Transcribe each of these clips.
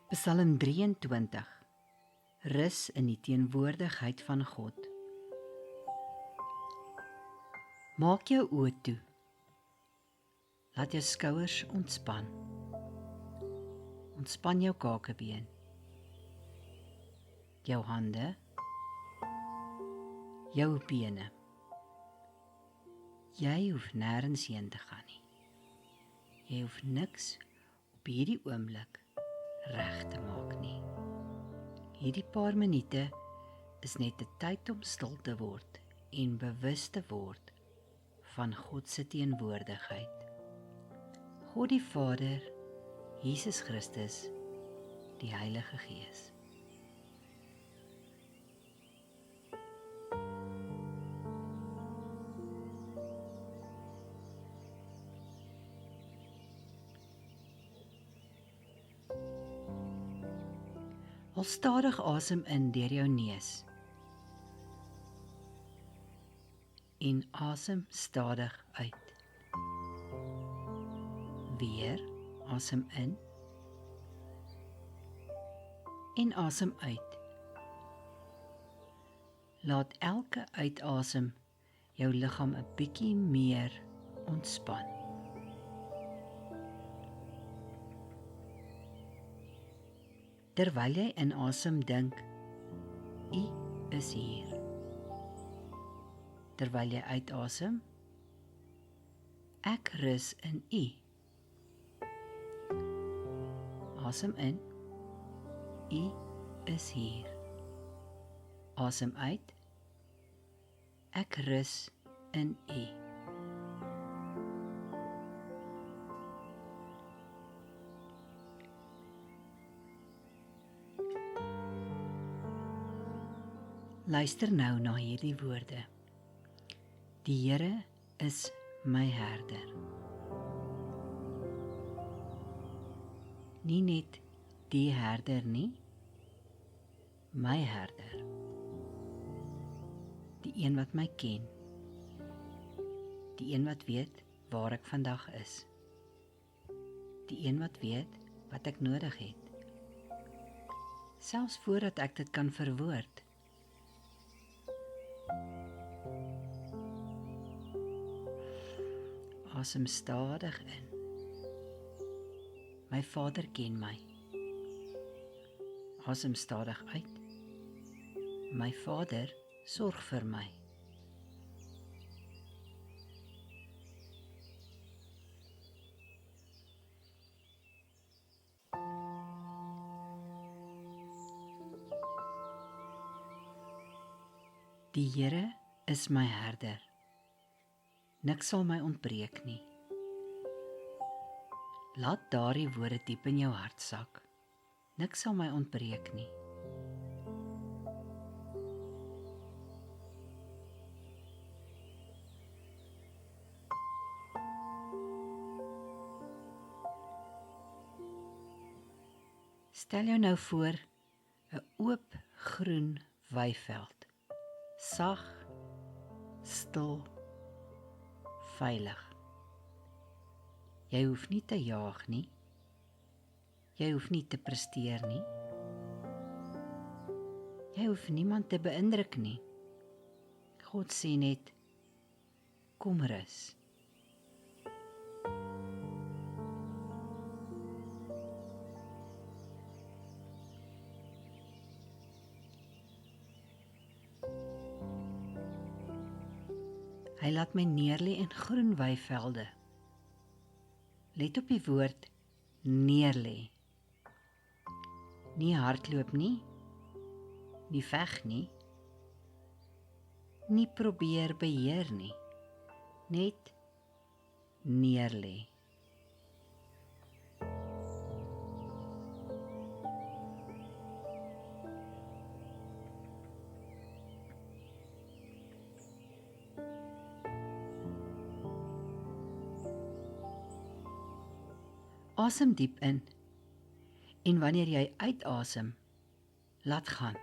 Psalm 23. Rus in die teenwoordigheid van God. Maak jou oë toe. Laat jou skouers ontspan. Ontspan jou kakebeen. Jou hande. Jou bene. Jy hoef nêrens heen te gaan nie. Jy hoef niks op hierdie oomblik reg te maak nie. Hierdie paar minute is net 'n tyd om stil te word en bewus te word van God se teenwoordigheid. God die Vader, Jesus Christus, die Heilige Gees. Haal stadig asem in deur jou neus en asem stadig uit. Weer asem in en asem uit. Laat elke uitasem jou liggaam 'n bietjie meer ontspan. Terwyl jy inasem, dink, U is hier. Terwyl jy uitasem, ek rus in U. Asem in, U is hier. Asem uit, ek rus in U. Luister nou na hierdie woorde. Die Here is my herder. Nie net die herder nie, my herder. Die een wat my ken. Die een wat weet waar ek vandag is. Die een wat weet wat ek nodig het. Selfs voordat ek dit kan verwoord. Asem stadig in. My Vader ken my. Asem stadig uit. My Vader sorg vir my. Die Here is my herder. Niks sal my ontbreek nie. Laat daardie woorde diep in jou hart sak. Niks sal my ontbreek nie. Stel jou nou voor 'n oop groen weiveld. Sag, stil, veilig. Jy hoef nie te jaag nie. Jy hoef nie te presteer nie. Jy hoef niemand te beïndruk nie. God sê net, kom rus. Hy laat my neerlê in groen weivelde. Let op die woord neerlê. Nie hardloop nie, nie veg nie, nie probeer beheer nie, net neerlê. Asem diep in en wanneer jy uitasem, laat gaan.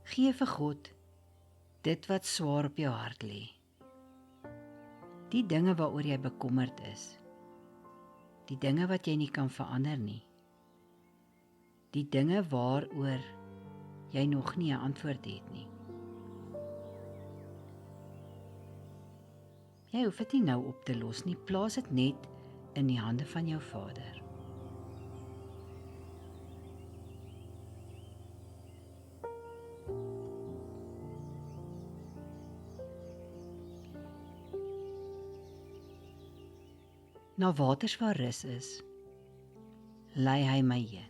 Gee vir God dit wat swaar op jou hart lê. Die dinge waaroor jy bekommerd is, die dinge wat jy nie kan verander nie, die dinge waaroor jy nog nie 'n antwoord het nie. Jy hoef dit nie nou op te los nie, plaas dit net in die hande van jou Vader. Na waters waar rus is, lei hy my heen.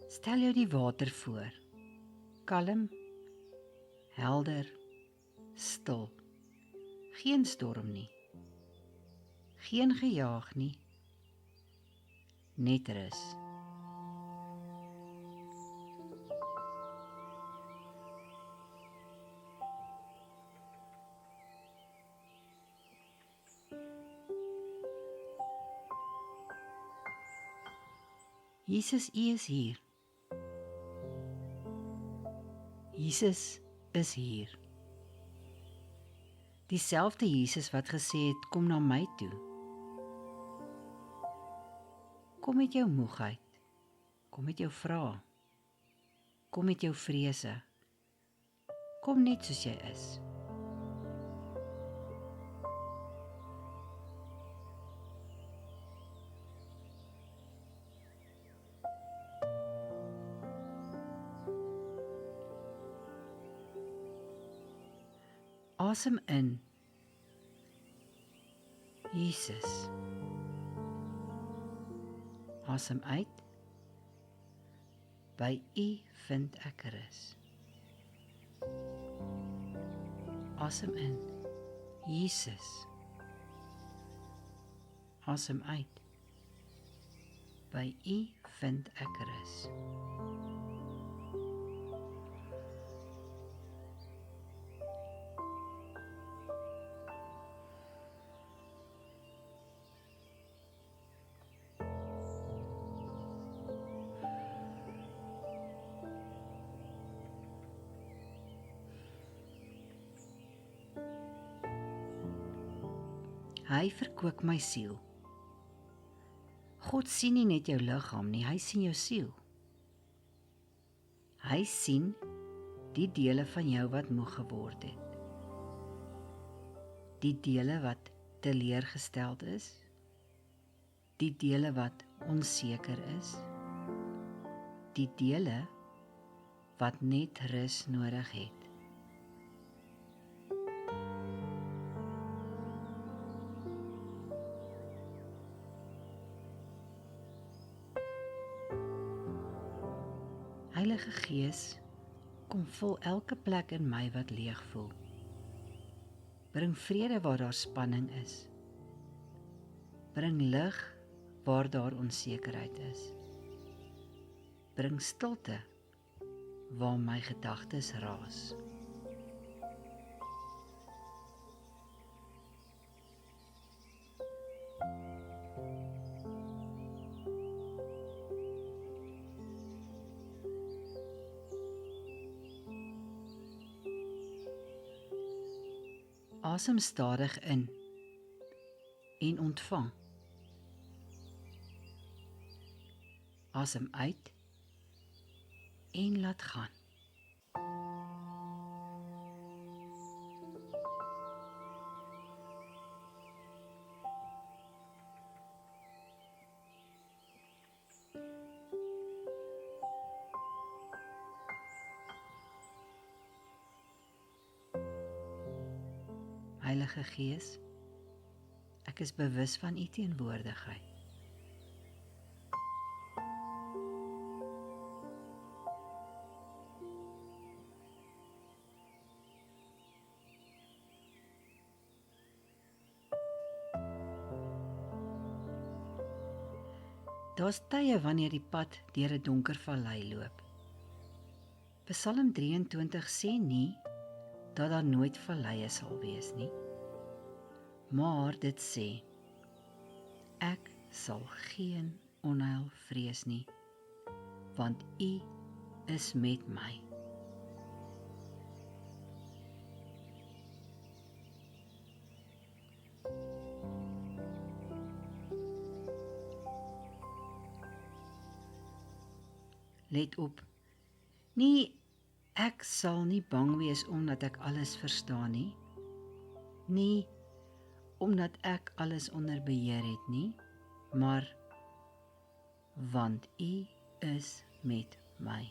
Stel jou die water voor, kalm, helder, stil, geen storm nie, geen gejaag nie, net rus. Jesus, U is hier. Jesus is hier. Dieselfde Jesus wat gesê het, kom na my toe. Kom met jou moegheid, kom met jou vrae, kom met jou vrese, kom net soos jy is. Asem in, Jesus. Asem uit, by U vind ek rus. Asem in, Jesus. Asem uit, by U vind ek rus. Hy verkoop my siel. God sien nie net jou liggaam nie, hy sien jou siel. Hy sien die dele van jou wat moeg geword het. Die dele wat teleurgesteld is. Die dele wat onseker is. Die dele wat net rus nodig het. Heilige Gees, kom vul elke plek in my wat leeg voel. Bring vrede waar daar spanning is. Bring lig waar daar onsekerheid is. Bring stilte waar my gedagtes raas. Asem stadig in en ontvang. Asem uit en laat gaan. Heilige Gees, ek is bewus van U teenwoordigheid. Daar's tye wanneer die pad deur 'n donker vallei loop. Psalm 23 sê nie dat daar nooit valleie sal wees nie. Maar dit sê, ek sal geen onheil vrees nie, want U is met my. Let op, nie ek sal nie bang wees omdat ek alles verstaan nie, nie omdat ek alles onder beheer het nie, maar want U is met my.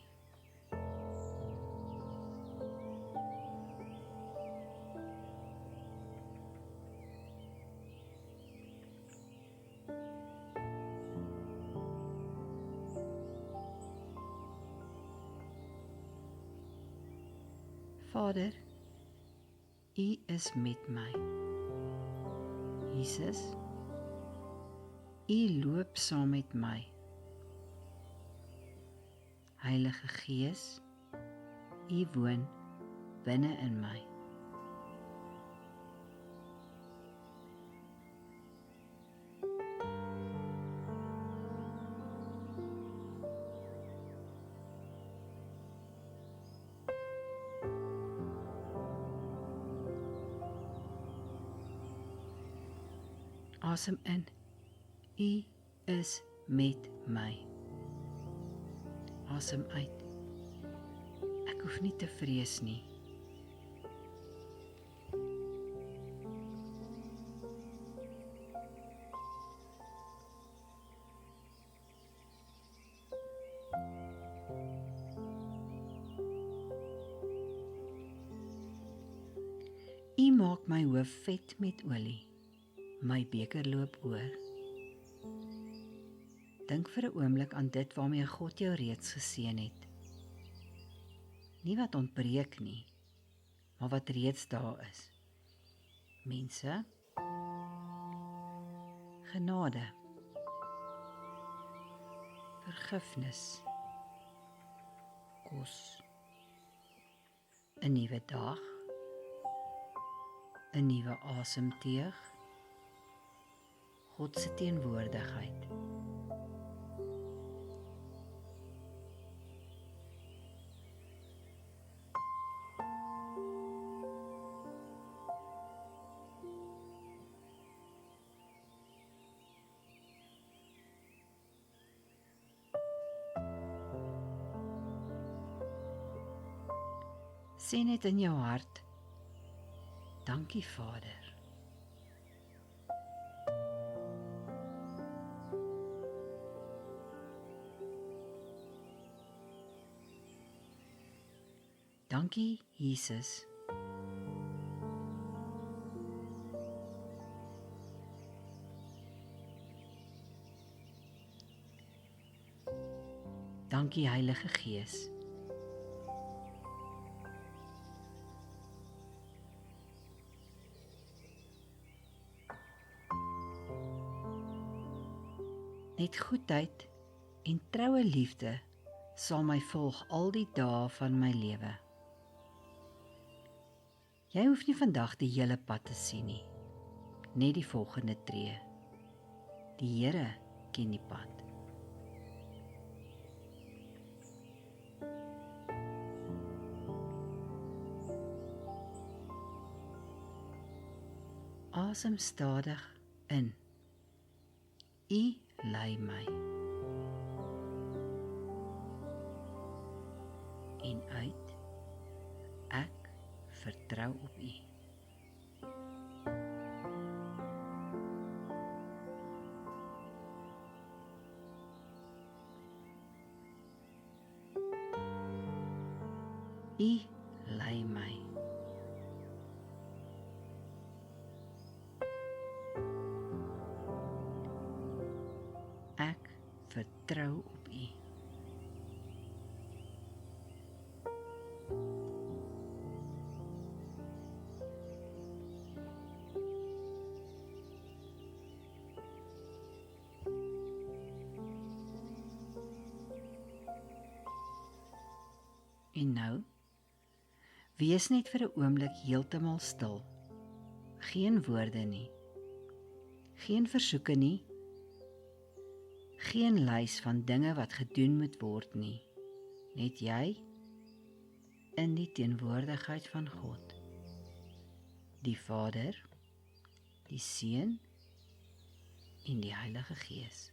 Vader, U is met my. Jesus, U loop saam met my. Heilige Gees, U woon binne in my. Asem in, U is met my. Asem uit, ek hoef nie te vrees nie. U maak my hoof vet met olie, my beker loop oor. Dink vir 'n oomblik aan dit waarmee God jou reeds geseën het. Nie wat ontbreek nie, maar wat reeds daar is. Mense, genade, vergifnis, kos, 'n nuwe dag, 'n nuwe asemteug, God se teenwoordigheid. Sê net in jou hart, dankie Vader. Dankie Jesus. Dankie Heilige Gees. Net goedheid en troue liefde sal my volg al die dae van my lewe. Jy hoef nie vandag die hele pad te sien nie, net die volgende tree. Die Here ken die pad. Asem stadig in. U lei my. En uit, ek vertrou op U. U lei my. Ek vertrou op U. En nou, wees net vir 'n oomblik heeltemal stil. Geen woorde nie. Geen versoeke nie. Geen lys van dinge wat gedoen moet word nie. Net jy in die teenwoordigheid van God, die Vader, die Seun en die Heilige Gees.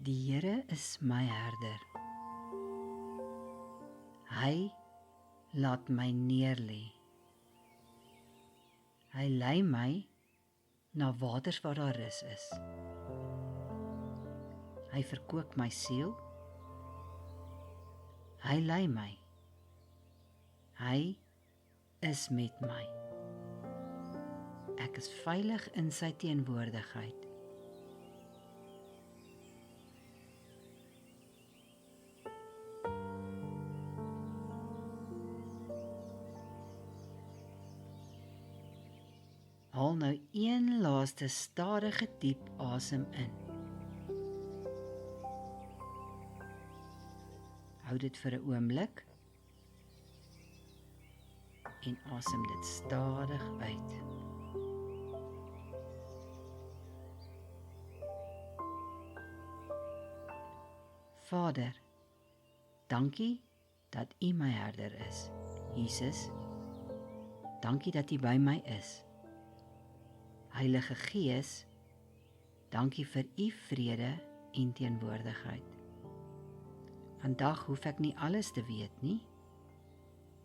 Die Here is my herder. Hy laat my neerlê. Hy lei my na waters waar daar rus is. Hy verkoop my siel. Hy lei my. Hy is met my. Ek is veilig in sy teenwoordigheid. Haal nou een laaste stadige diep asem in. Hou dit vir 'n oomblik en asem dit stadig uit. Vader, dankie dat U my herder is. Jesus, dankie dat U by my is. Heilige Gees, dankie vir U vrede en teenwoordigheid. Vandag hoef ek nie alles te weet nie.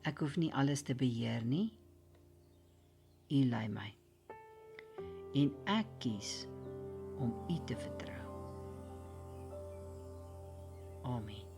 Ek hoef nie alles te beheer nie. U lei my. En ek kies om U te vertrou. Amen.